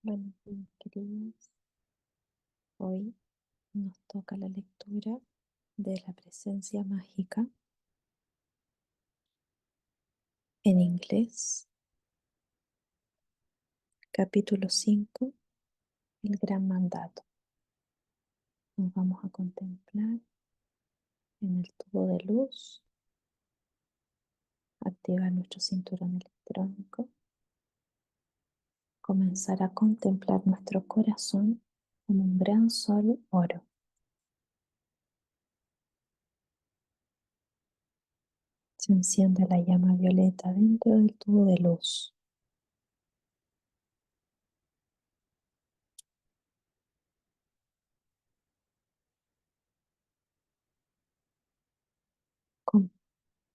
Bueno, mis queridos, hoy nos toca la lectura de la presencia mágica en inglés, capítulo 5, el Gran Mandato. Nos vamos a contemplar en el tubo de luz, activar nuestro cinturón electrónico, comenzar a contemplar nuestro corazón como un gran sol oro. Se enciende la llama violeta dentro del tubo de luz.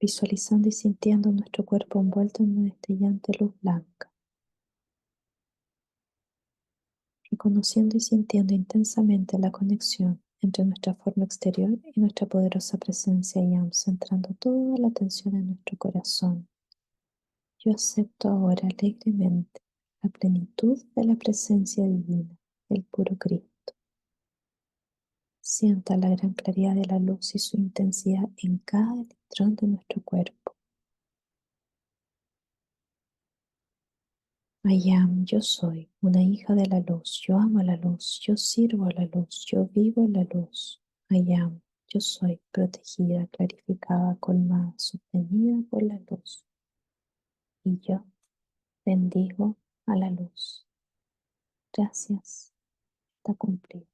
Visualizando y sintiendo nuestro cuerpo envuelto en una destellante luz blanca. Reconociendo y sintiendo intensamente la conexión entre nuestra forma exterior y nuestra poderosa presencia centrando toda la atención en nuestro corazón. Yo acepto ahora alegremente la plenitud de la presencia divina, el puro Cristo. Sienta la gran claridad de la luz y su intensidad en cada electrón de nuestro cuerpo. Yo soy una hija de la luz, yo amo la luz, yo sirvo a la luz, yo vivo la luz. Yo soy protegida, clarificada, colmada, sostenida por la luz. Y yo bendigo a la luz. Gracias, está cumplido.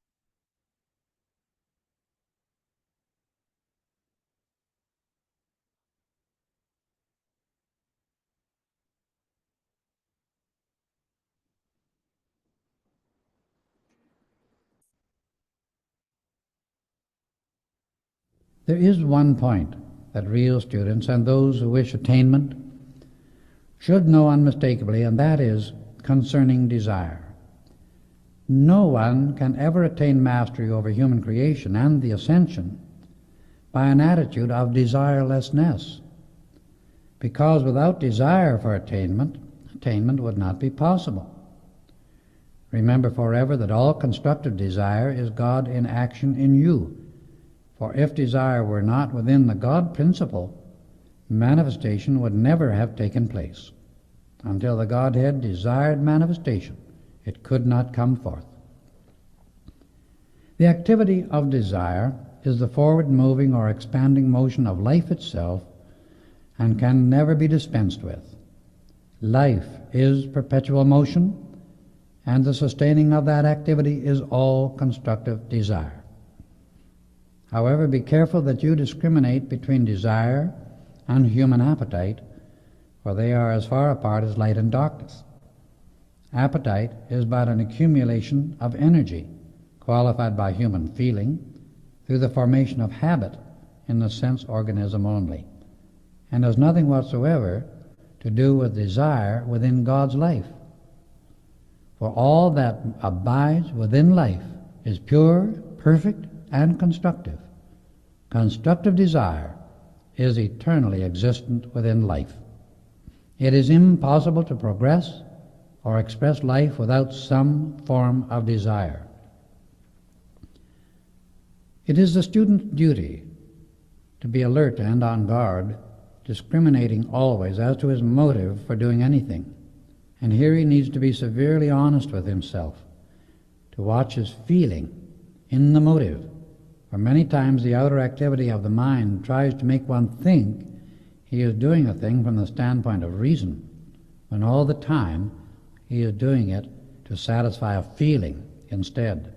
There is one point that real students and those who wish attainment should know unmistakably, and that is concerning desire. No one can ever attain mastery over human creation and the ascension by an attitude of desirelessness, because without desire for attainment would not be possible. Remember forever that all constructive desire is God in action in you. For if desire were not within the God principle, manifestation would never have taken place. Until the Godhead desired manifestation, it could not come forth. The activity of desire is the forward-moving or expanding motion of life itself and can never be dispensed with. Life is perpetual motion, and the sustaining of that activity is all constructive desire. However, be careful that you discriminate between desire and human appetite, for they are as far apart as light and darkness. Appetite is but an accumulation of energy, qualified by human feeling, through the formation of habit in the sense organism only, and has nothing whatsoever to do with desire within God's life. For all that abides within life is pure, perfect, and constructive. Constructive desire is eternally existent within life. It is impossible to progress or express life without some form of desire. It is the student's duty to be alert and on guard, discriminating always as to his motive for doing anything. And here he needs to be severely honest with himself, to watch his feeling in the motive. For many times the outer activity of the mind tries to make one think he is doing a thing from the standpoint of reason, when all the time he is doing it to satisfy a feeling instead.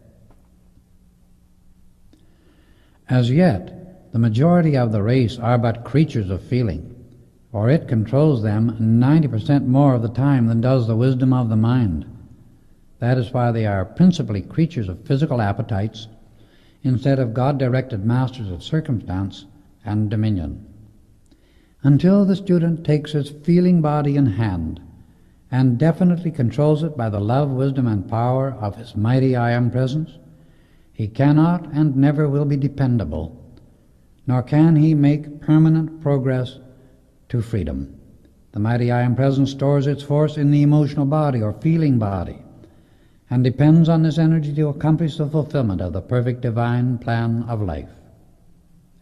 As yet, the majority of the race are but creatures of feeling, for it controls them 90% more of the time than does the wisdom of the mind. That is why they are principally creatures of physical appetites, instead of God-directed masters of circumstance and dominion. Until the student takes his feeling body in hand and definitely controls it by the love, wisdom, and power of his mighty I Am Presence, he cannot and never will be dependable, nor can he make permanent progress to freedom. The mighty I Am Presence stores its force in the emotional body or feeling body, and depends on this energy to accomplish the fulfillment of the perfect divine plan of life.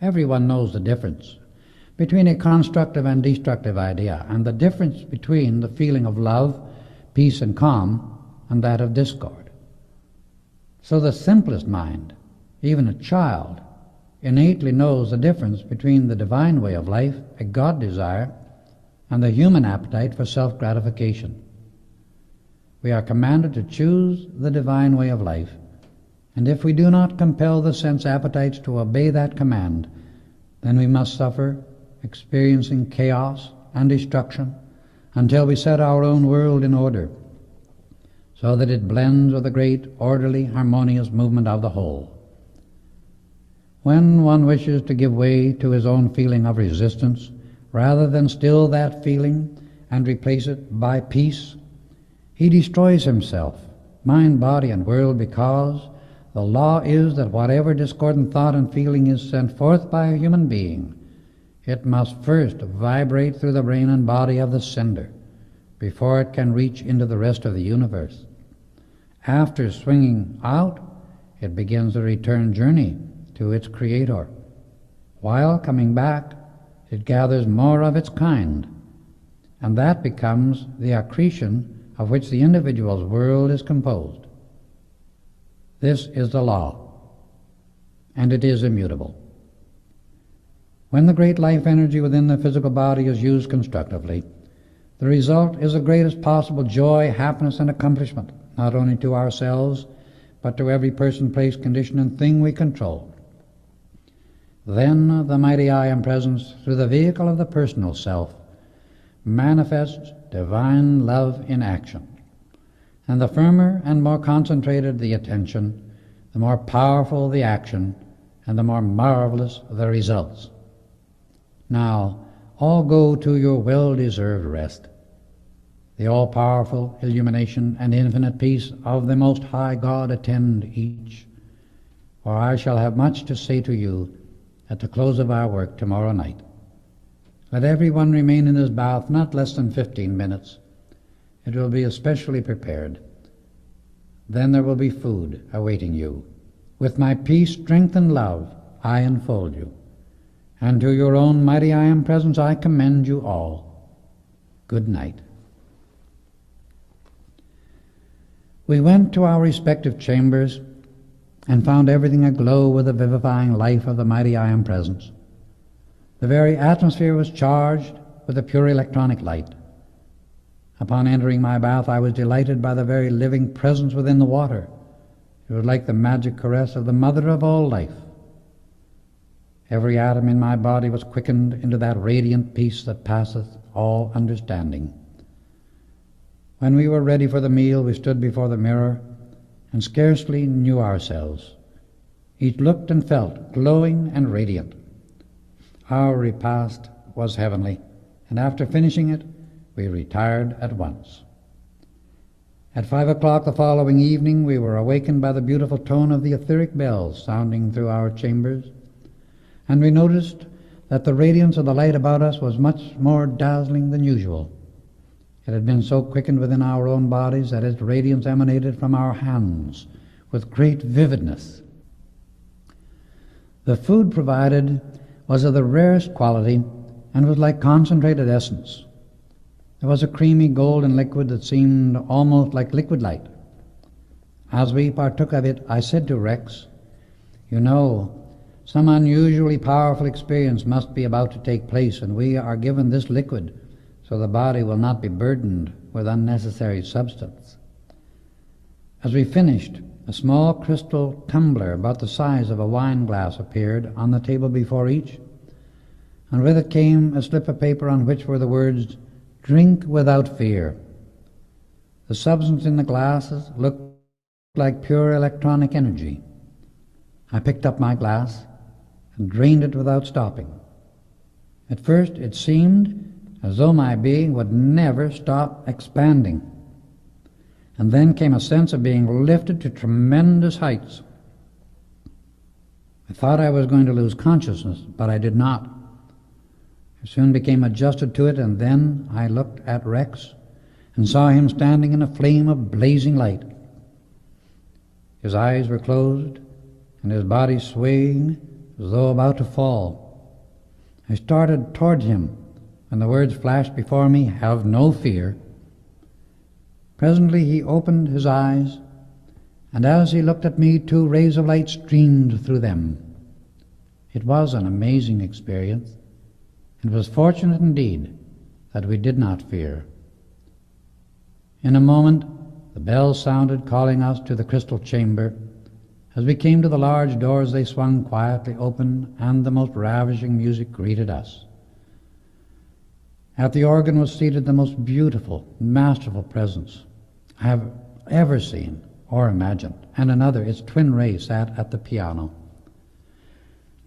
Everyone knows the difference between a constructive and destructive idea, and the difference between the feeling of love, peace, and calm, and that of discord. So the simplest mind, even a child, innately knows the difference between the divine way of life, a God desire, and the human appetite for self-gratification. We are commanded to choose the divine way of life, and if we do not compel the sense appetites to obey that command, then we must suffer, experiencing chaos and destruction until we set our own world in order, so that it blends with the great, orderly, harmonious movement of the whole. When one wishes to give way to his own feeling of resistance, rather than still that feeling and replace it by peace, he destroys himself, mind, body, and world, because the law is that whatever discordant thought and feeling is sent forth by a human being, it must first vibrate through the brain and body of the sender before it can reach into the rest of the universe. After swinging out, it begins a return journey to its creator. While coming back, it gathers more of its kind, and that becomes the accretion of which the individual's world is composed. This is the law, and it is immutable. When the great life energy within the physical body is used constructively, the result is the greatest possible joy, happiness, and accomplishment, not only to ourselves, but to every person, place, condition, and thing we control. Then the mighty I Am Presence, through the vehicle of the personal self, manifests divine love in action. And the firmer and more concentrated the attention, the more powerful the action, and the more marvelous the results. Now, all go to your well-deserved rest. The all-powerful illumination and infinite peace of the Most High God attend each, for I shall have much to say to you at the close of our work tomorrow night. Let everyone remain in his bath not less than 15 minutes. It will be especially prepared. Then there will be food awaiting you. With my peace, strength, and love, I enfold you. And to your own mighty I Am Presence I commend you all. Good night. We went to our respective chambers and found everything aglow with the vivifying life of the mighty I Am Presence. The very atmosphere was charged with the pure electronic light. Upon entering my bath, I was delighted by the very living presence within the water. It was like the magic caress of the mother of all life. Every atom in my body was quickened into that radiant peace that passeth all understanding. When we were ready for the meal, we stood before the mirror and scarcely knew ourselves. Each looked and felt glowing and radiant. Our repast was heavenly, and after finishing it, we retired at once. At 5 o'clock the following evening, we were awakened by the beautiful tone of the etheric bells sounding through our chambers, and we noticed that the radiance of the light about us was much more dazzling than usual. It had been so quickened within our own bodies that its radiance emanated from our hands with great vividness. The food provided was of the rarest quality and was like concentrated essence. There was a creamy golden liquid that seemed almost like liquid light. As we partook of it, I said to Rex, "You know, some unusually powerful experience must be about to take place, and we are given this liquid so the body will not be burdened with unnecessary substance." As we finished, a small crystal tumbler about the size of a wine glass appeared on the table before each, and with it came a slip of paper on which were the words, "Drink without fear." The substance in the glasses looked like pure electronic energy. I picked up my glass and drained it without stopping. At first it seemed as though my being would never stop expanding. And then came a sense of being lifted to tremendous heights. I thought I was going to lose consciousness, but I did not. I soon became adjusted to it, and then I looked at Rex and saw him standing in a flame of blazing light. His eyes were closed, and his body swaying as though about to fall. I started towards him, and the words flashed before me, "Have no fear." Presently he opened his eyes, and as he looked at me, 2 rays of light streamed through them. It was an amazing experience. It was fortunate indeed that we did not fear. In a moment, the bell sounded, calling us to the crystal chamber. As we came to the large doors, they swung quietly open, and the most ravishing music greeted us. At the organ was seated the most beautiful, masterful presence I have ever seen or imagined, and another, its twin ray, sat at the piano.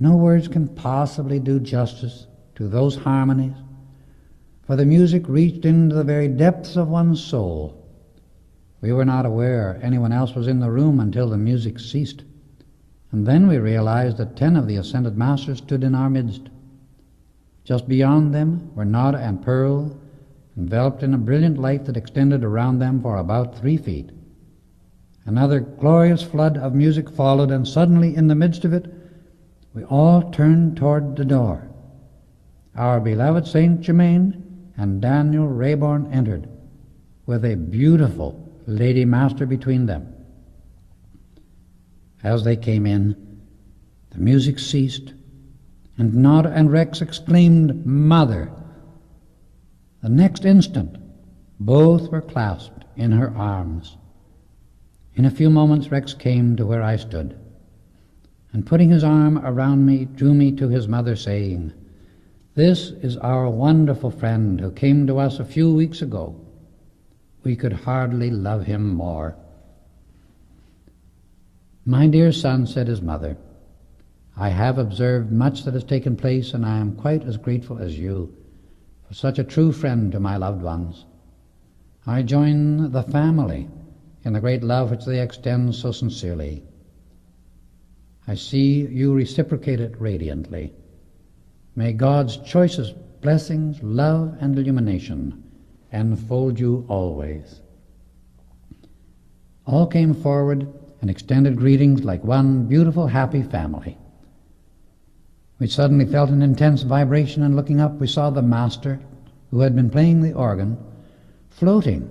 No words can possibly do justice to those harmonies, for the music reached into the very depths of one's soul. We were not aware anyone else was in the room until the music ceased, and then we realized that 10 of the ascended masters stood in our midst. Just beyond them were Nada and Pearl, enveloped in a brilliant light that extended around them for about 3 feet. Another glorious flood of music followed, and suddenly, in the midst of it, we all turned toward the door. Our beloved Saint Germain and Daniel Rayborn entered, with a beautiful Lady Master between them. As they came in, the music ceased, and Nada and Rex exclaimed, "Mother!" The next instant, both were clasped in her arms. In a few moments, Rex came to where I stood, and putting his arm around me, drew me to his mother, saying, "This is our wonderful friend who came to us a few weeks ago. We could hardly love him more." "My dear son," said his mother, "I have observed much that has taken place, and I am quite as grateful as you for such a true friend to my loved ones. I join the family in the great love which they extend so sincerely. I see you reciprocate it radiantly. May God's choicest blessings, love, and illumination enfold you always." All came forward and extended greetings like one beautiful, happy family. We suddenly felt an intense vibration, and looking up, we saw the master, who had been playing the organ, floating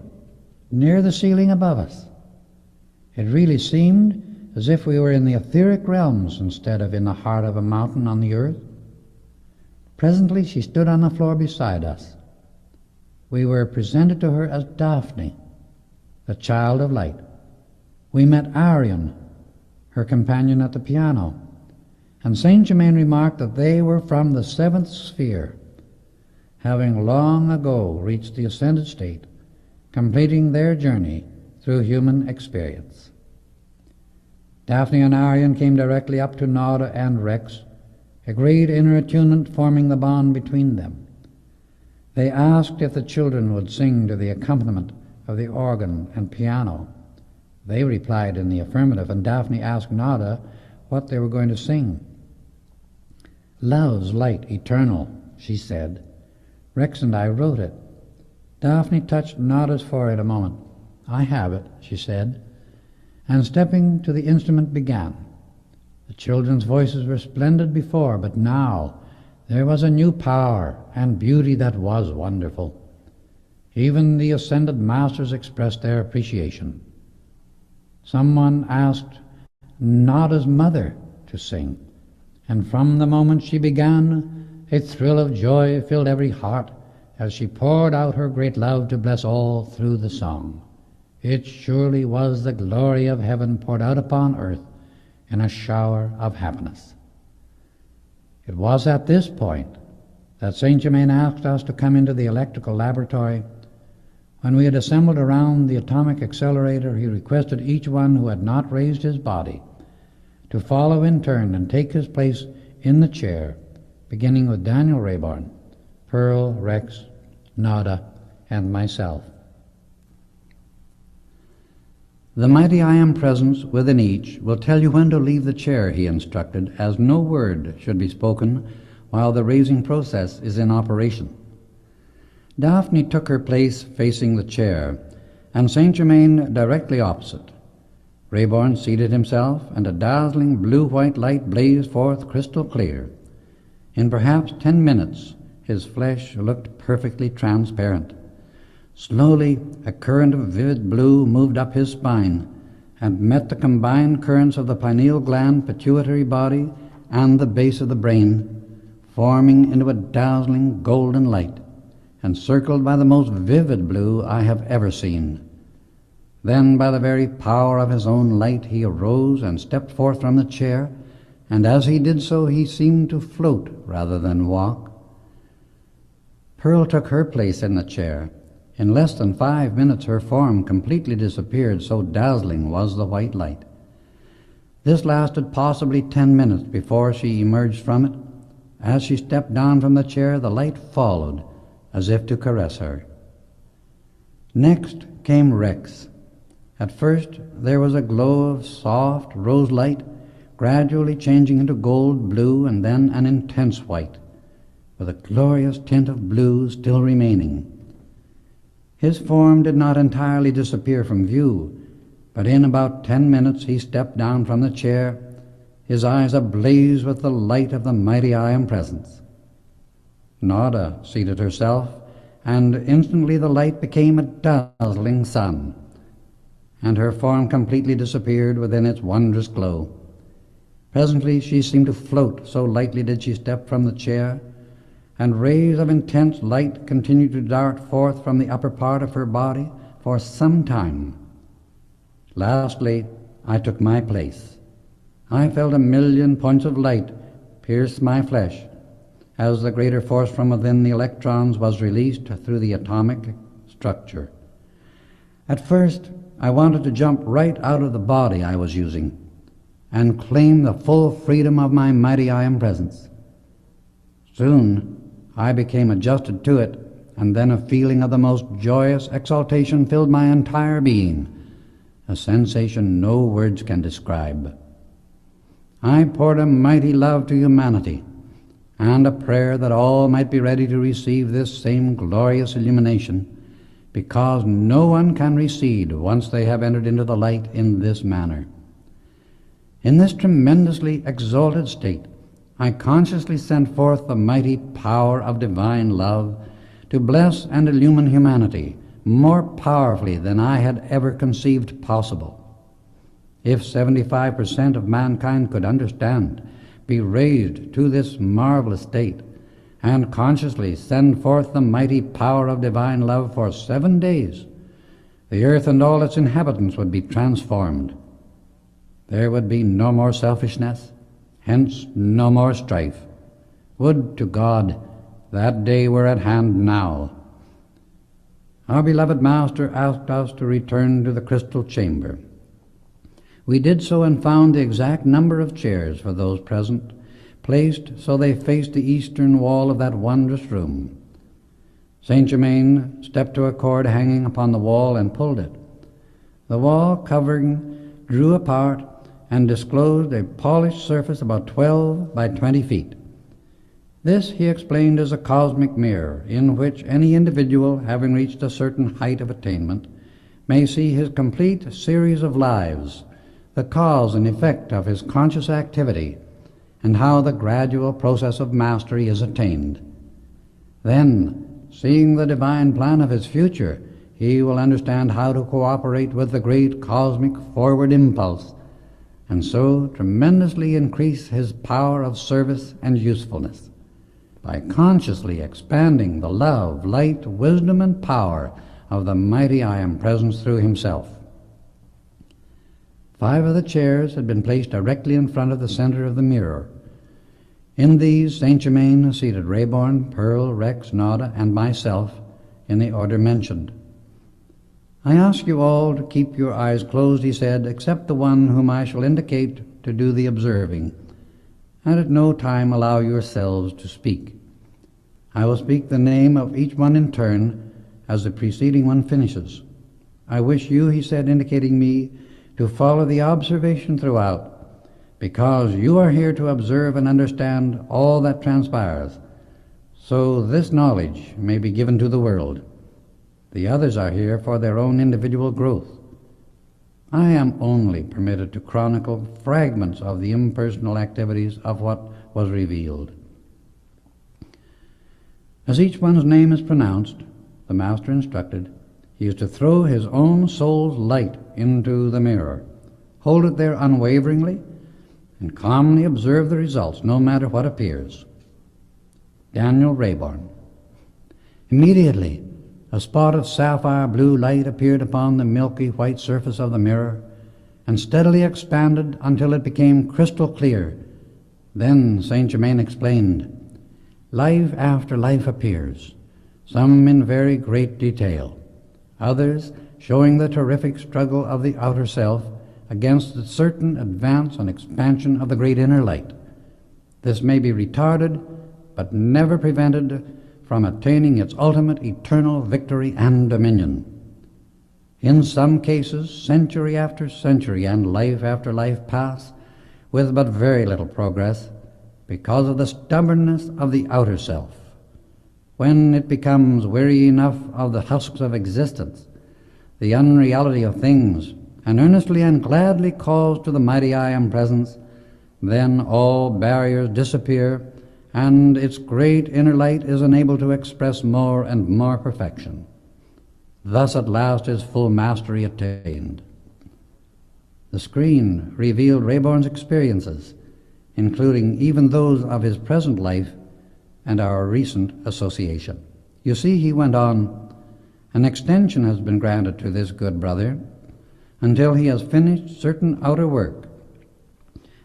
near the ceiling above us. It really seemed as if we were in the etheric realms instead of in the heart of a mountain on the earth. Presently she stood on the floor beside us. We were presented to her as Daphne, the child of light. We met Arion, her companion at the piano, and Saint Germain remarked that they were from the 7th sphere, having long ago reached the ascended state, completing their journey through human experience. Daphne and Arion came directly up to Nada and Rex, agreed inner attunement forming the bond between them. They asked if the children would sing to the accompaniment of the organ and piano. They replied in the affirmative, and Daphne asked Nada what they were going to sing. "Love's light eternal," she said. "Rex and I wrote it." Daphne touched Nada's forehead a moment. "I have it," she said, and stepping to the instrument began. The children's voices were splendid before, but now there was a new power and beauty that was wonderful. Even the ascended masters expressed their appreciation. Someone asked Nada's mother to sing, and from the moment she began, a thrill of joy filled every heart as she poured out her great love to bless all through the song. It surely was the glory of heaven poured out upon earth in a shower of happiness. It was at this point that Saint Germain asked us to come into the electrical laboratory. When we had assembled around the atomic accelerator, he requested each one who had not raised his body to follow in turn and take his place in the chair, beginning with Daniel Rayborn, Pearl, Rex, Nada, and myself. "The mighty I Am Presence within each will tell you when to leave the chair," he instructed, "as no word should be spoken while the raising process is in operation." Daphne took her place facing the chair, and Saint Germain directly opposite. Rayborn seated himself, and a dazzling blue-white light blazed forth crystal clear. In perhaps 10 minutes, his flesh looked perfectly transparent. Slowly, a current of vivid blue moved up his spine and met the combined currents of the pineal gland, pituitary body, and the base of the brain, forming into a dazzling golden light, encircled by the most vivid blue I have ever seen. Then, by the very power of his own light, he arose and stepped forth from the chair, and as he did so, he seemed to float rather than walk. Pearl took her place in the chair. In less than 5 minutes, her form completely disappeared, so dazzling was the white light. This lasted possibly 10 minutes before she emerged from it. As she stepped down from the chair, the light followed, as if to caress her. Next came Rex. At first there was a glow of soft rose light, gradually changing into gold blue and then an intense white, with a glorious tint of blue still remaining. His form did not entirely disappear from view, but in about 10 minutes he stepped down from the chair, his eyes ablaze with the light of the mighty I Am Presence. Nada seated herself, and instantly the light became a dazzling sun, and her form completely disappeared within its wondrous glow. Presently she seemed to float, so lightly did she step from the chair, and rays of intense light continued to dart forth from the upper part of her body for some time. Lastly, I took my place. I felt 1,000,000 points of light pierce my flesh, as the greater force from within the electrons was released through the atomic structure. At first, I wanted to jump right out of the body I was using and claim the full freedom of my mighty I Am Presence. Soon, I became adjusted to it, and then a feeling of the most joyous exaltation filled my entire being, a sensation no words can describe. I poured a mighty love to humanity, and a prayer that all might be ready to receive this same glorious illumination, because no one can recede once they have entered into the light in this manner. In this tremendously exalted state, I consciously sent forth the mighty power of divine love to bless and illumine humanity more powerfully than I had ever conceived possible. If 75% of mankind could understand, be raised to this marvelous state, and consciously send forth the mighty power of divine love for 7 days, the earth and all its inhabitants would be transformed. There would be no more selfishness, hence no more strife. Would to God that day were at hand now. Our beloved Master asked us to return to the crystal chamber. We did so and found the exact number of chairs for those present, placed so they faced the eastern wall of that wondrous room. Saint Germain stepped to a cord hanging upon the wall and pulled it. The wall covering drew apart and disclosed a polished surface about 12 by 20 feet. This he explained as a cosmic mirror in which any individual having reached a certain height of attainment may see his complete series of lives, the cause and effect of his conscious activity, and how the gradual process of mastery is attained. Then, seeing the divine plan of his future, he will understand how to cooperate with the great cosmic forward impulse, and so tremendously increase his power of service and usefulness, by consciously expanding the love, light, wisdom, and power of the mighty I Am Presence through himself. 5 of the chairs had been placed directly in front of the center of the mirror. In these, Saint Germain seated Rayborn, Pearl, Rex, Nada, and myself in the order mentioned. I ask you all to keep your eyes closed, he said, except the one whom I shall indicate to do the observing, and at no time allow yourselves to speak. I will speak the name of each one in turn as the preceding one finishes. I wish you, he said, indicating me, to follow the observation throughout, because you are here to observe and understand all that transpires, so this knowledge may be given to the world. The others are here for their own individual growth. I am only permitted to chronicle fragments of the impersonal activities of what was revealed. As each one's name is pronounced, the Master instructed, he is to throw his own soul's light into the mirror, hold it there unwaveringly, and calmly observe the results, no matter what appears. Daniel Rayborn. Immediately, a spot of sapphire blue light appeared upon the milky white surface of the mirror and steadily expanded until it became crystal clear. Then Saint Germain explained, life after life appears, some in very great detail, others showing the terrific struggle of the outer self against the certain advance and expansion of the great inner light. This may be retarded, but never prevented from attaining its ultimate eternal victory and dominion. In some cases, century after century and life after life pass with but very little progress because of the stubbornness of the outer self. When it becomes weary enough of the husks of existence, the unreality of things, and earnestly and gladly calls to the mighty I Am Presence, then all barriers disappear, and its great inner light is enabled to express more and more perfection. Thus at last is full mastery attained. The screen revealed Rayborn's experiences, including even those of his present life and our recent association. You see, he went on, an extension has been granted to this good brother until he has finished certain outer work,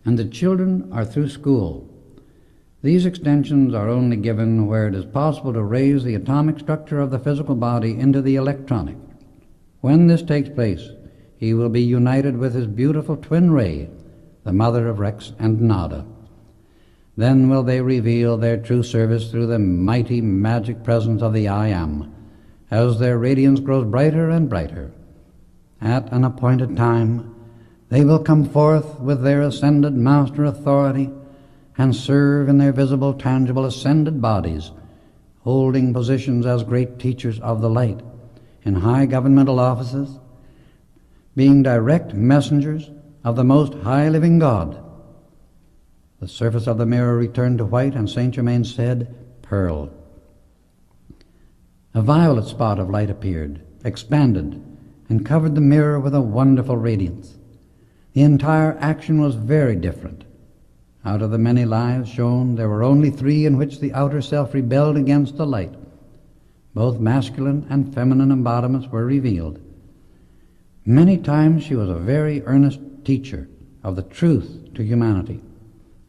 and the children are through school. These extensions are only given where it is possible to raise the atomic structure of the physical body into the electronic. When this takes place, he will be united with his beautiful twin ray, the mother of Rex and Nada. Then will they reveal their true service through the mighty magic presence of the I Am, as their radiance grows brighter and brighter. At an appointed time, they will come forth with their ascended master authority and serve in their visible, tangible, ascended bodies, holding positions as great teachers of the light in high governmental offices, being direct messengers of the most high living God. The surface of the mirror returned to white, and Saint Germain said, pearl. A violet spot of light appeared, expanded, and covered the mirror with a wonderful radiance. The entire action was very different. Out of the many lives shown, there were only 3 in which the outer self rebelled against the light. Both masculine and feminine embodiments were revealed. Many times she was a very earnest teacher of the truth to humanity.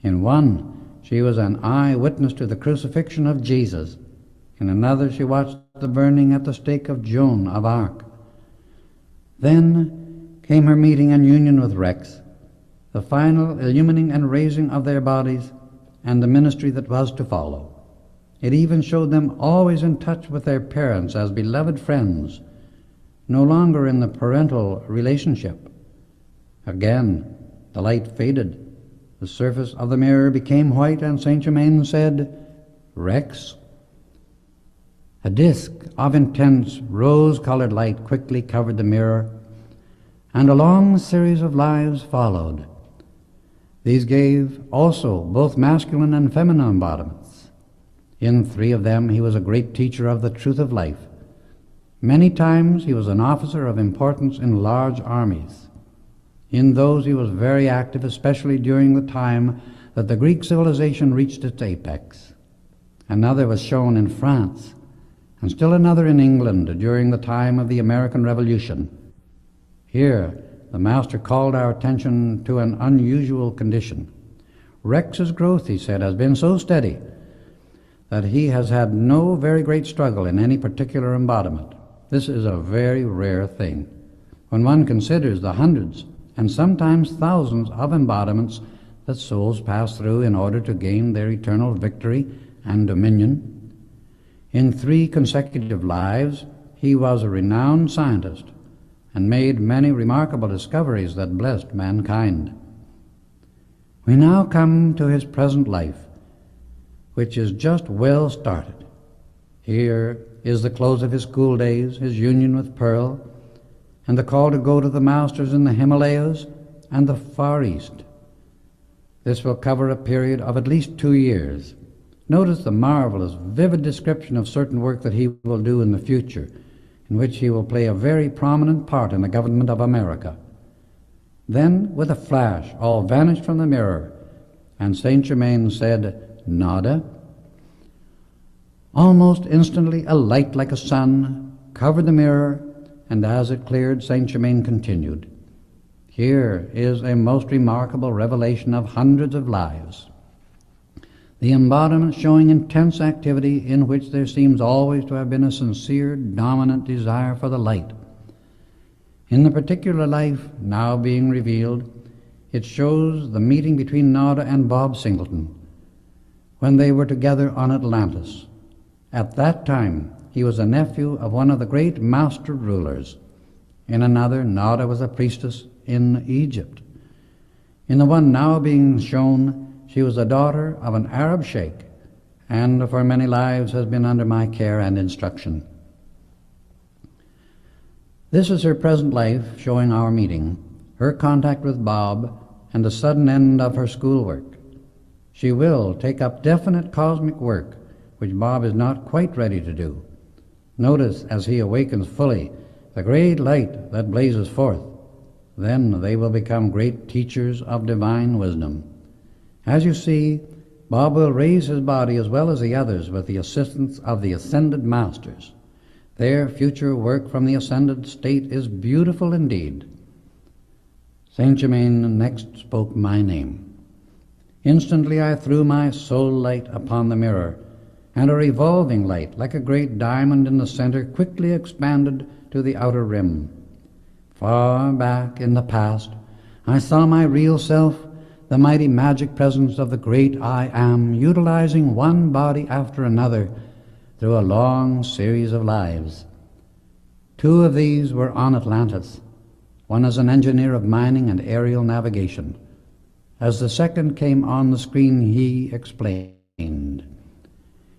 In one, she was an eye-witness to the crucifixion of Jesus. In another, she watched the burning at the stake of Joan of Arc. Then came her meeting and union with Rex, the final illumining and raising of their bodies, and the ministry that was to follow. It even showed them always in touch with their parents as beloved friends, no longer in the parental relationship. Again, the light faded. The surface of the mirror became white, and Saint Germain said, Rex. A disk of intense rose-colored light quickly covered the mirror, and a long series of lives followed. These gave also both masculine and feminine embodiments. In 3 of them he was a great teacher of the truth of life. Many times he was an officer of importance in large armies. In those he was very active, especially during the time that the Greek civilization reached its apex. Another was shown in France, and still another in England during the time of the American Revolution. Here, the Master called our attention to an unusual condition. Rex's growth, he said, has been so steady that he has had no very great struggle in any particular embodiment. This is a very rare thing. When one considers the hundreds and sometimes thousands of embodiments that souls pass through in order to gain their eternal victory and dominion. In 3 consecutive lives, he was a renowned scientist and made many remarkable discoveries that blessed mankind. We now come to his present life, which is just well started. Here is the close of his school days, his union with Pearl, and the call to go to the masters in the Himalayas and the Far East. This will cover a period of at least 2 years. Notice the marvelous, vivid description of certain work that he will do in the future, in which he will play a very prominent part in the government of America. Then, with a flash, all vanished from the mirror, and Saint Germain said, "Nada." Almost instantly, a light like a sun covered the mirror, and as it cleared, Saint Germain continued, "Here is a most remarkable revelation of hundreds of lives. The embodiment showing intense activity in which there seems always to have been a sincere, dominant desire for the light. In the particular life now being revealed, it shows the meeting between Nada and Bob Singleton, when they were together on Atlantis. At that time, he was a nephew of one of the great master rulers. In another, Nada was a priestess in Egypt. In the one now being shown, she was a daughter of an Arab sheikh, and for many lives has been under my care and instruction. This is her present life, showing our meeting, her contact with Bob, and the sudden end of her schoolwork. She will take up definite cosmic work, which Bob is not quite ready to do. Notice, as he awakens fully, the great light that blazes forth. Then they will become great teachers of divine wisdom. As you see, Bob will raise his body as well as the others with the assistance of the ascended masters. Their future work from the ascended state is beautiful indeed. Saint Germain next spoke my name. Instantly I threw my soul light upon the mirror, and a revolving light, like a great diamond in the center, quickly expanded to the outer rim. Far back in the past, I saw my real self, the mighty magic presence of the great I Am, utilizing one body after another through a long series of lives. 2 of these were on Atlantis, one as an engineer of mining and aerial navigation. As the second came on the screen, he explained,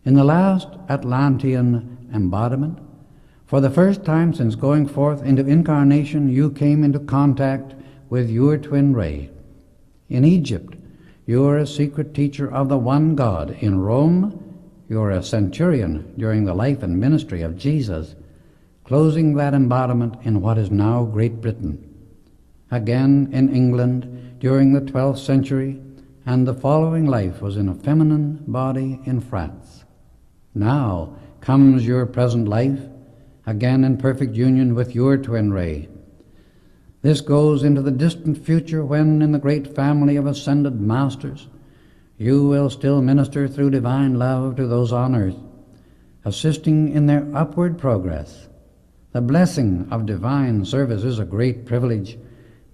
"In the last Atlantean embodiment, for the first time since going forth into incarnation, you came into contact with your twin ray. In Egypt, you are a secret teacher of the one God. In Rome, you are a centurion during the life and ministry of Jesus, closing that embodiment in what is now Great Britain. Again in England during the 12th century, and the following life was in a feminine body in France. Now comes your present life, again in perfect union with your twin ray. This goes into the distant future when, in the great family of ascended masters, you will still minister through divine love to those on earth, assisting in their upward progress. The blessing of divine service is a great privilege,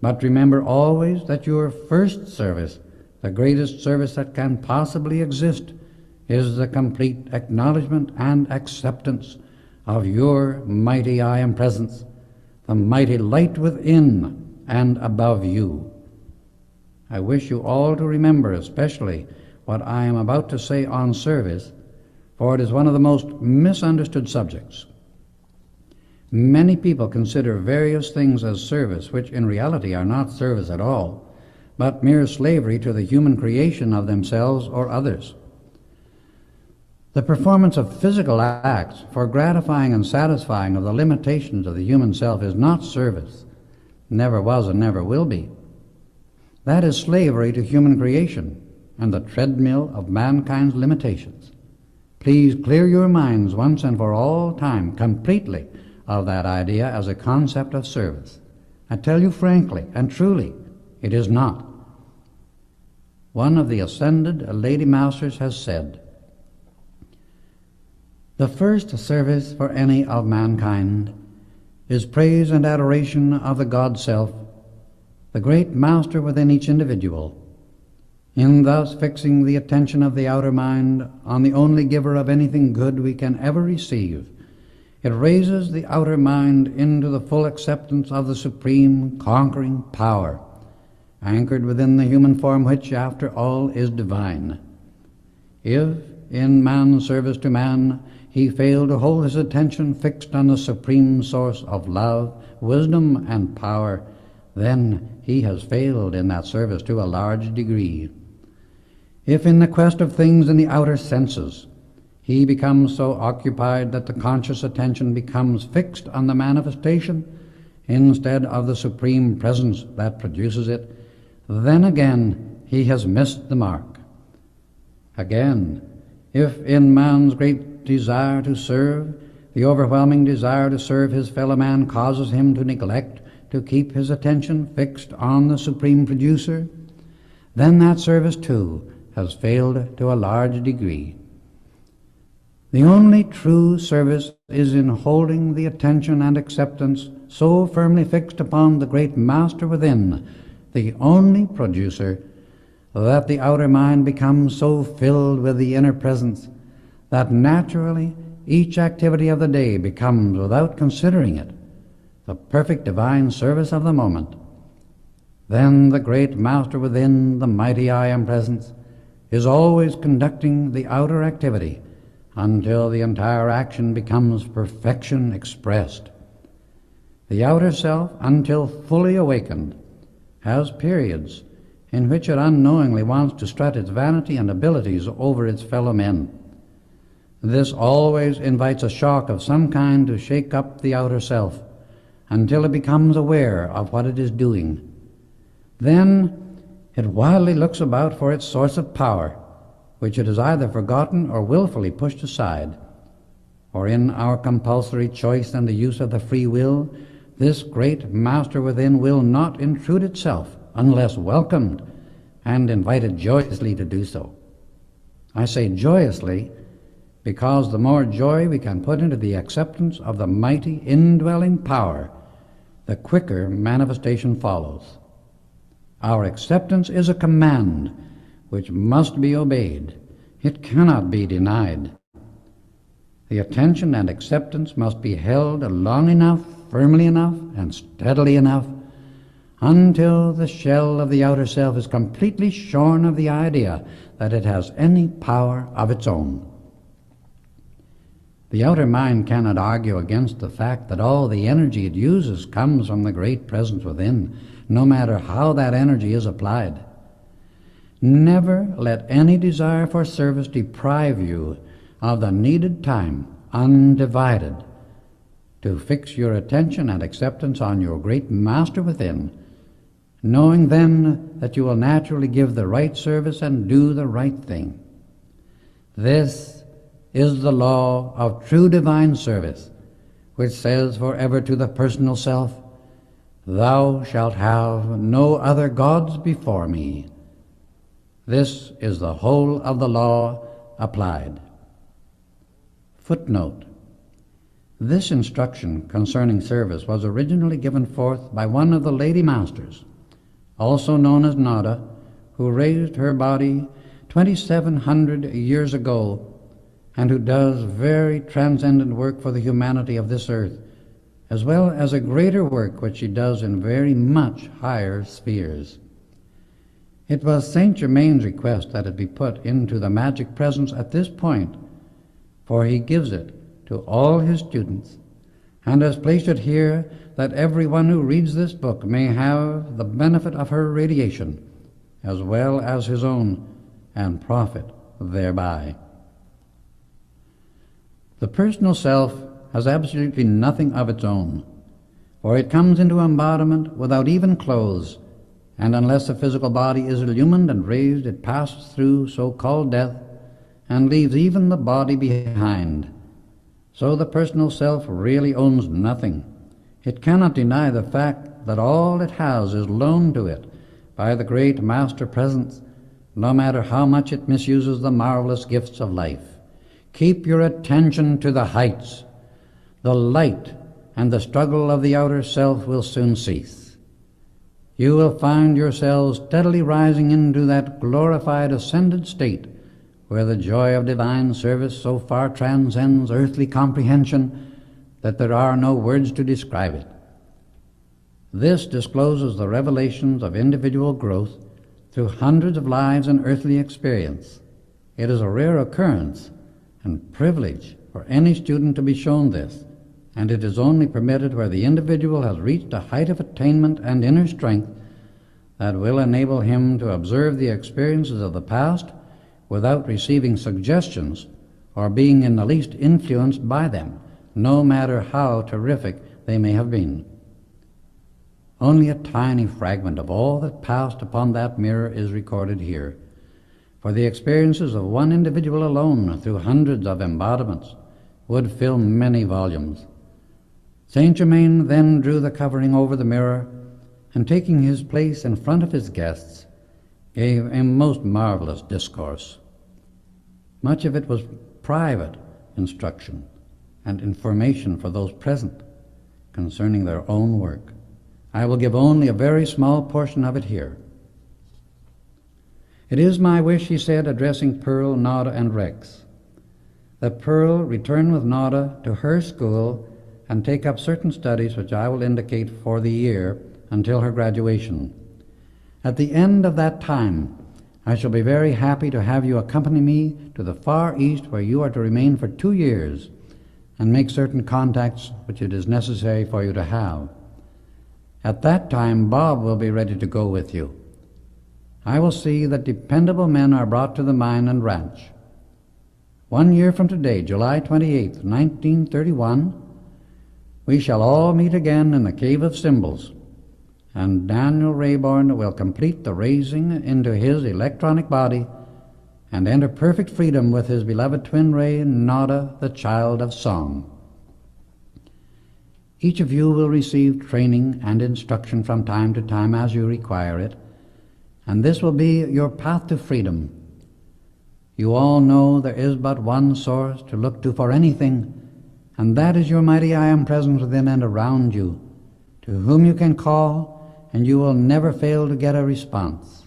but remember always that your first service, the greatest service that can possibly exist, is the complete acknowledgement and acceptance of your mighty I Am presence, the mighty light within and above you. I wish you all to remember especially what I am about to say on service, for it is one of the most misunderstood subjects. Many people consider various things as service, which in reality are not service at all, but mere slavery to the human creation of themselves or others. The performance of physical acts for gratifying and satisfying of the limitations of the human self is not service, never was and never will be. That is slavery to human creation and the treadmill of mankind's limitations. Please clear your minds once and for all time completely of that idea as a concept of service. I tell you frankly and truly, it is not. One of the ascended Lady Masters has said, "The first service for any of mankind is praise and adoration of the God Self, the great Master within each individual. In thus fixing the attention of the outer mind on the only giver of anything good we can ever receive, it raises the outer mind into the full acceptance of the supreme conquering power, anchored within the human form which, after all, is divine. If, in man's service to man, he failed to hold his attention fixed on the supreme source of love, wisdom, and power, then he has failed in that service to a large degree. If in the quest of things in the outer senses, he becomes so occupied that the conscious attention becomes fixed on the manifestation instead of the supreme presence that produces it, then again he has missed the mark. Again, if in man's great desire to serve, the overwhelming desire to serve his fellow man causes him to neglect to keep his attention fixed on the supreme producer, then that service too has failed to a large degree. The only true service is in holding the attention and acceptance so firmly fixed upon the great Master within, the only producer, that the outer mind becomes so filled with the inner presence that naturally each activity of the day becomes, without considering it, the perfect divine service of the moment. Then the great Master within, the mighty I Am Presence, is always conducting the outer activity until the entire action becomes perfection expressed. The outer self, until fully awakened, has periods in which it unknowingly wants to strut its vanity and abilities over its fellow men. This always invites a shock of some kind to shake up the outer self until it becomes aware of what it is doing. Then it wildly looks about for its source of power, which it has either forgotten or willfully pushed aside. For in our compulsory choice and the use of the free will, this great Master within will not intrude itself unless welcomed and invited joyously to do so. I say joyously because the more joy we can put into the acceptance of the mighty indwelling power, the quicker manifestation follows. Our acceptance is a command which must be obeyed. It cannot be denied. The attention and acceptance must be held long enough, firmly enough, and steadily enough until the shell of the outer self is completely shorn of the idea that it has any power of its own. The outer mind cannot argue against the fact that all the energy it uses comes from the great presence within, no matter how that energy is applied. Never let any desire for service deprive you of the needed time, undivided, to fix your attention and acceptance on your great Master within, knowing then that you will naturally give the right service and do the right thing. This is the law of true divine service, which says forever to the personal self, "Thou shalt have no other gods before me." This is the whole of the law applied. Footnote: This instruction concerning service was originally given forth by one of the Lady Masters, also known as Nada, who raised her body 2,700 years ago and who does very transcendent work for the humanity of this earth, as well as a greater work which she does in very much higher spheres. It was Saint Germain's request that it be put into the magic presence at this point, for he gives it to all his students, and has placed it here that everyone who reads this book may have the benefit of her radiation, as well as his own, and profit thereby. The personal self has absolutely nothing of its own, for it comes into embodiment without even clothes, and unless the physical body is illumined and raised, it passes through so-called death and leaves even the body behind. So the personal self really owns nothing. It cannot deny the fact that all it has is loaned to it by the great Master Presence, no matter how much it misuses the marvelous gifts of life. Keep your attention to the heights. The light and the struggle of the outer self will soon cease. You will find yourselves steadily rising into that glorified ascended state where the joy of divine service so far transcends earthly comprehension that there are no words to describe it. This discloses the revelations of individual growth through hundreds of lives in earthly experience. It is a rare occurrence and privilege for any student to be shown this, and it is only permitted where the individual has reached a height of attainment and inner strength that will enable him to observe the experiences of the past without receiving suggestions or being in the least influenced by them, no matter how terrific they may have been. Only a tiny fragment of all that passed upon that mirror is recorded here, for the experiences of one individual alone, through hundreds of embodiments, would fill many volumes. Saint Germain then drew the covering over the mirror, and taking his place in front of his guests, gave a most marvelous discourse. Much of it was private instruction and information for those present concerning their own work. I will give only a very small portion of it here. It is my wish, he said, addressing Pearl, Nada, and Rex, that Pearl return with Nada to her school and take up certain studies which I will indicate for the year until her graduation. At the end of that time, I shall be very happy to have you accompany me to the Far East, where you are to remain for 2 years and make certain contacts which it is necessary for you to have. At that time, Bob will be ready to go with you. I will see that dependable men are brought to the mine and ranch. 1 year from today, July 28th, 1931, we shall all meet again in the Cave of Symbols, and Daniel Rayborn will complete the raising into his electronic body and enter perfect freedom with his beloved twin ray, Nada, the child of song. Each of you will receive training and instruction from time to time as you require it, and this will be your path to freedom. You all know there is but one source to look to for anything, and that is your mighty I Am present within and around you, to whom you can call, and you will never fail to get a response.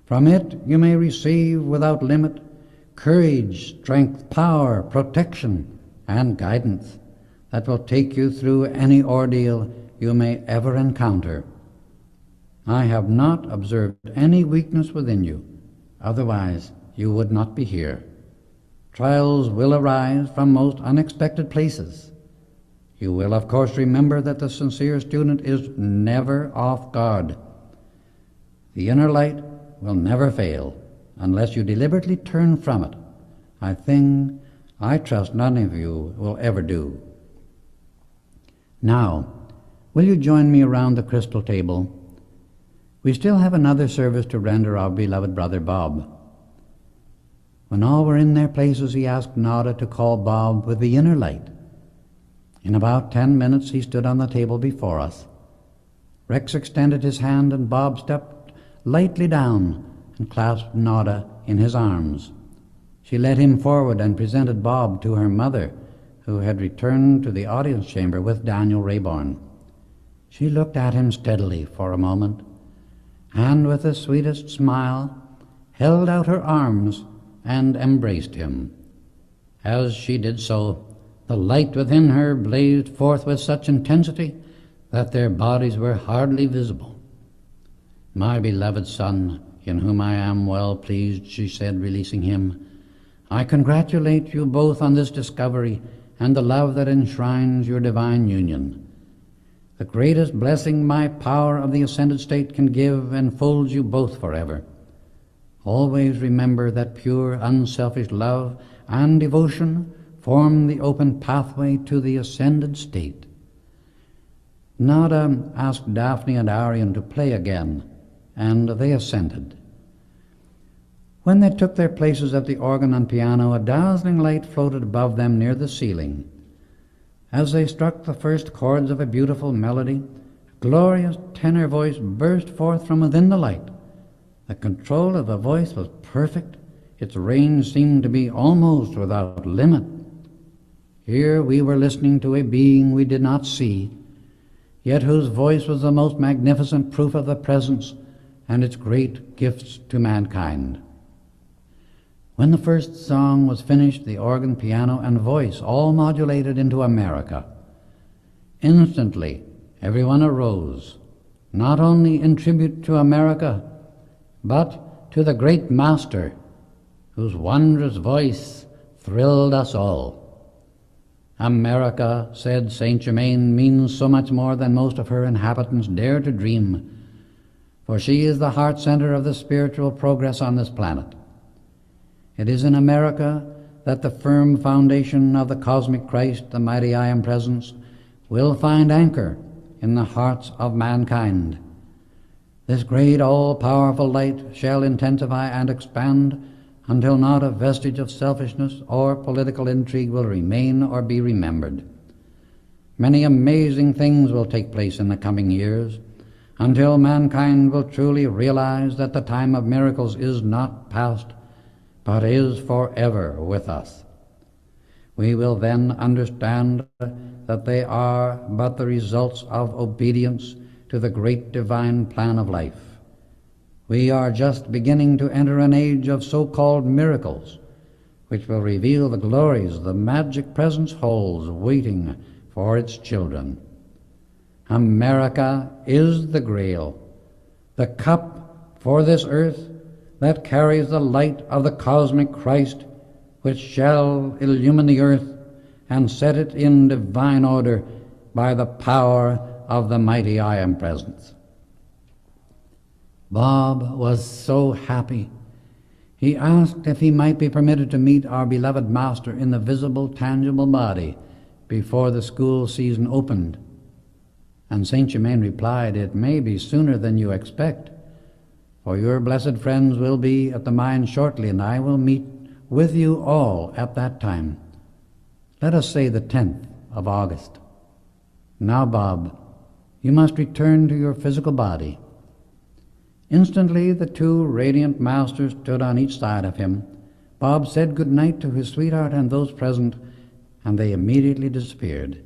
From it you may receive without limit courage, strength, power, protection, and guidance that will take you through any ordeal you may ever encounter. I have not observed any weakness within you, otherwise you would not be here. Trials will arise from most unexpected places. You will, of course, remember that the sincere student is never off guard. The inner light will never fail unless you deliberately turn from it, a thing I trust none of you will ever do. Now, will you join me around the crystal table? We still have another service to render our beloved brother Bob. When all were in their places, he asked Nada to call Bob with the inner light. In about 10 minutes he stood on the table before us. Rex extended his hand, and Bob stepped lightly down and clasped Nada in his arms. She led him forward and presented Bob to her mother, who had returned to the audience chamber with Daniel Rayborn. She looked at him steadily for a moment, and with the sweetest smile held out her arms and embraced him. As she did so, the light within her blazed forth with such intensity that their bodies were hardly visible. "My beloved son, in whom I am well pleased," she said, releasing him, "I congratulate you both on this discovery and the love that enshrines your divine union. The greatest blessing my power of the ascended state can give enfolds you both forever. Always remember that pure, unselfish love and devotion form the open pathway to the ascended state." Nada asked Daphne and Arion to play again, and they assented. When they took their places at the organ and piano, a dazzling light floated above them near the ceiling. As they struck the first chords of a beautiful melody, a glorious tenor voice burst forth from within the light. The control of the voice was perfect. Its range seemed to be almost without limit. Here we were listening to a being we did not see, yet whose voice was the most magnificent proof of the presence and its great gifts to mankind. When the first song was finished, the organ, piano, and voice all modulated into America. Instantly, everyone arose, not only in tribute to America, but to the great Master, whose wondrous voice thrilled us all. America, said Saint Germain, means so much more than most of her inhabitants dare to dream, for she is the heart center of the spiritual progress on this planet. It is in America that the firm foundation of the cosmic Christ, the mighty I Am Presence, will find anchor in the hearts of mankind. This great all-powerful light shall intensify and expand until not a vestige of selfishness or political intrigue will remain or be remembered. Many amazing things will take place in the coming years until mankind will truly realize that the time of miracles is not past, but is forever with us. We will then understand that they are but the results of obedience to the great divine plan of life. We are just beginning to enter an age of so-called miracles, which will reveal the glories the magic presence holds waiting for its children. America is the grail, the cup for this earth that carries the light of the cosmic Christ, which shall illumine the earth and set it in divine order by the power of the mighty I Am Presence. Bob was so happy. He asked if he might be permitted to meet our beloved Master in the visible, tangible body before the school season opened. And Saint Germain replied, "It may be sooner than you expect, for your blessed friends will be at the mine shortly, and I will meet with you all at that time. Let us say the 10th of August. Now, Bob, you must return to your physical body." Instantly the two radiant masters stood on each side of him. Bob said good night to his sweetheart and those present, and they immediately disappeared.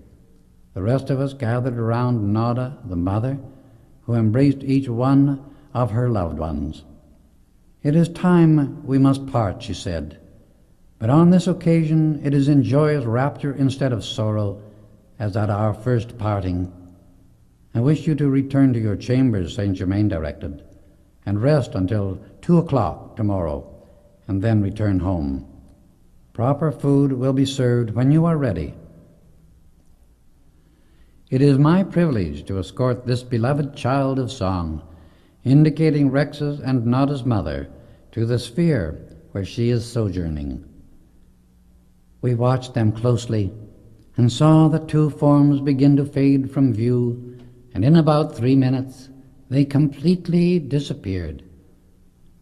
The rest of us gathered around Nada, the mother, who embraced each one of her loved ones. "It is time we must part," she said, "but on this occasion it is in joyous rapture instead of sorrow, as at our first parting. I wish you to return to your chambers," Saint Germain directed, "and rest until 2 o'clock tomorrow, and then return home. Proper food will be served when you are ready." It is my privilege to escort this beloved child of song, indicating Rex's and Nada's mother, to the sphere where she is sojourning. We watched them closely and saw the two forms begin to fade from view, and in about 3 minutes they completely disappeared.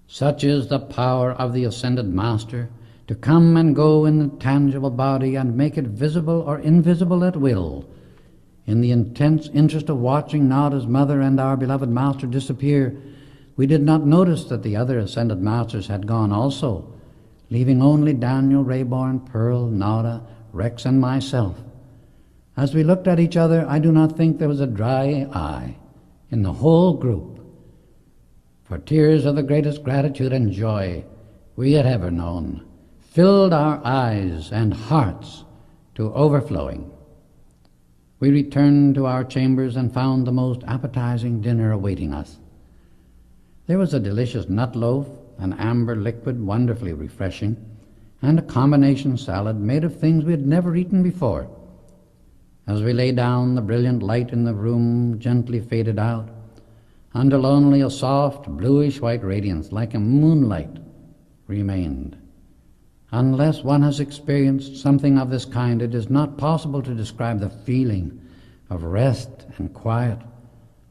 Such is the power of the ascended Master to come and go in the tangible body and make it visible or invisible at will. In the intense interest of watching Nada's mother and our beloved Master disappear, we did not notice that the other ascended Masters had gone also, leaving only Daniel, Rayborn, Pearl, Nada, Rex, and myself. As we looked at each other, I do not think there was a dry eye in the whole group, for tears of the greatest gratitude and joy we had ever known filled our eyes and hearts to overflowing. We returned to our chambers and found the most appetizing dinner awaiting us. There was a delicious nut loaf, an amber liquid wonderfully refreshing, and a combination salad made of things we had never eaten before. As we lay down, the brilliant light in the room gently faded out, until only a soft, bluish-white radiance, like a moonlight, remained. Unless one has experienced something of this kind, it is not possible to describe the feeling of rest and quiet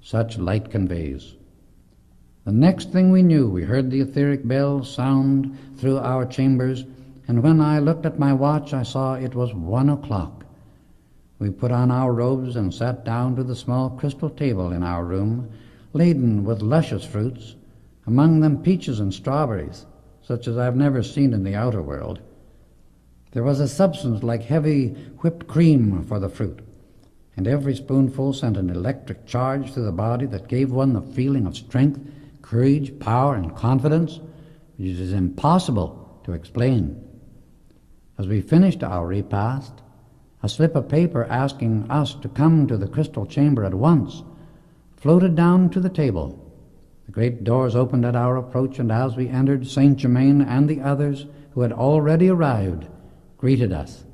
such light conveys. The next thing we knew, we heard the etheric bell sound through our chambers, and when I looked at my watch, I saw it was 1 o'clock. We put on our robes and sat down to the small crystal table in our room, laden with luscious fruits, among them peaches and strawberries, such as I have never seen in the outer world. There was a substance like heavy whipped cream for the fruit, and every spoonful sent an electric charge through the body that gave one the feeling of strength, courage, power, and confidence, which it is impossible to explain. As we finished our repast, a slip of paper asking us to come to the crystal chamber at once floated down to the table. The great doors opened at our approach, and as we entered, Saint Germain and the others who had already arrived greeted us.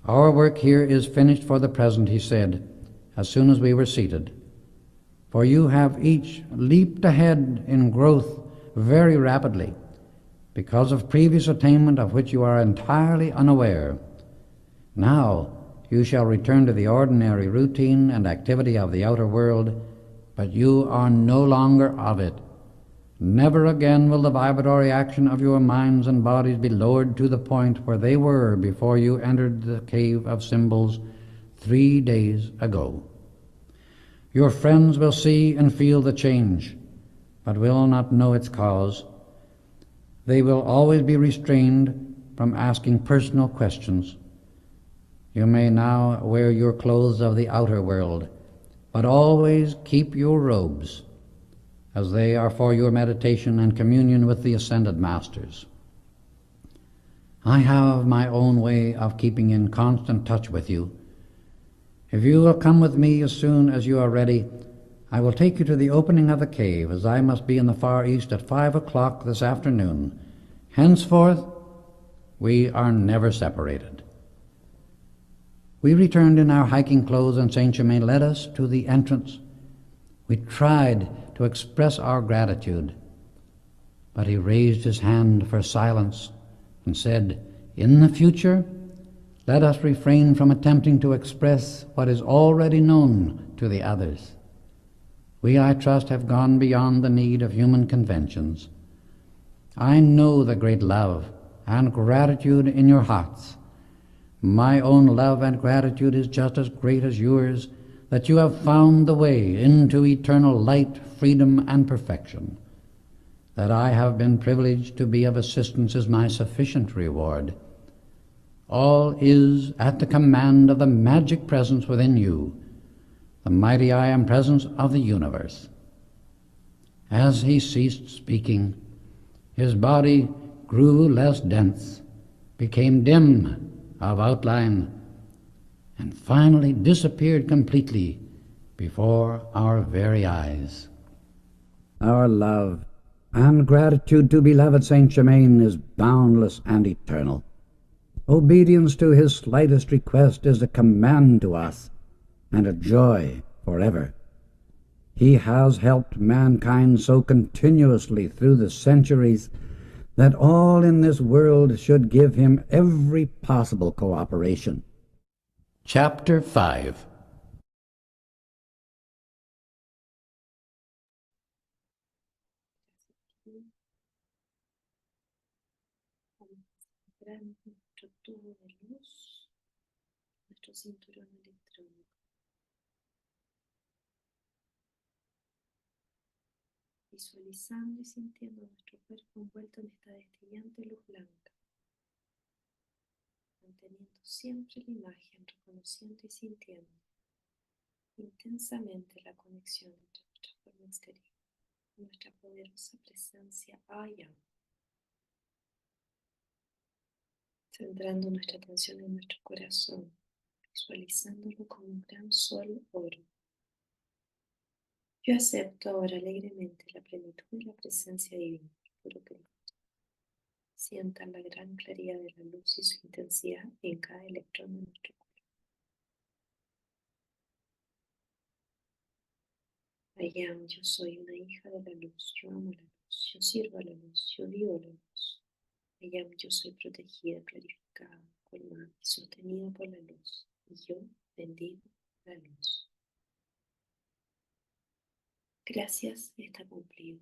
Our work here is finished for the present, he said, as soon as we were seated. For you have each leaped ahead in growth very rapidly, because of previous attainment of which you are entirely unaware. Now you shall return to the ordinary routine and activity of the outer world, but you are no longer of it. Never again will the vibratory action of your minds and bodies be lowered to the point where they were before you entered the cave of symbols 3 days ago. Your friends will see and feel the change, but will not know its cause. They will always be restrained from asking personal questions. You may now wear your clothes of the outer world, but always keep your robes, as they are for your meditation and communion with the ascended masters. I have my own way of keeping in constant touch with you. If you will come with me as soon as you are ready, I will take you to the opening of the cave, as I must be in the Far East at 5 o'clock this afternoon. Henceforth, we are never separated. We returned in our hiking clothes, and Saint Germain led us to the entrance. We tried to express our gratitude, but he raised his hand for silence and said, "In the future, let us refrain from attempting to express what is already known to the others. We, I trust, have gone beyond the need of human conventions. I know the great love and gratitude in your hearts. My own love and gratitude is just as great as yours, that you have found the way into eternal light, freedom, and perfection. That I have been privileged to be of assistance is my sufficient reward. All is at the command of the magic presence within you, the mighty I Am presence of the universe." As he ceased speaking, his body grew less dense, became dim of outline, and finally disappeared completely before our very eyes. Our love and gratitude to beloved Saint Germain is boundless and eternal. Obedience to his slightest request is a command to us and a joy forever. He has helped mankind so continuously through the centuries that all in this world should give him every possible cooperation. Chapter 5. Nuestro tubo de luz, nuestro cinturón electrónico. Visualizando y sintiendo nuestro cuerpo envuelto en esta destellante luz blanca, manteniendo siempre la imagen, reconociendo y sintiendo intensamente la conexión entre nuestra forma exterior y nuestra poderosa presencia I Am. Centrando nuestra atención en nuestro corazón, visualizándolo como un gran sol oro. Yo acepto ahora alegremente la plenitud y la presencia divina, puro Cristo. Sientan la gran claridad de la luz y su intensidad en cada electrón de nuestro cuerpo. I Am, yo soy una hija de la luz, yo amo la luz, yo sirvo a la luz, yo vivo la luz. I Am, yo soy protegida, clarificada, colmada y sostenida por la luz, y yo bendigo la luz. Gracias, está cumplido.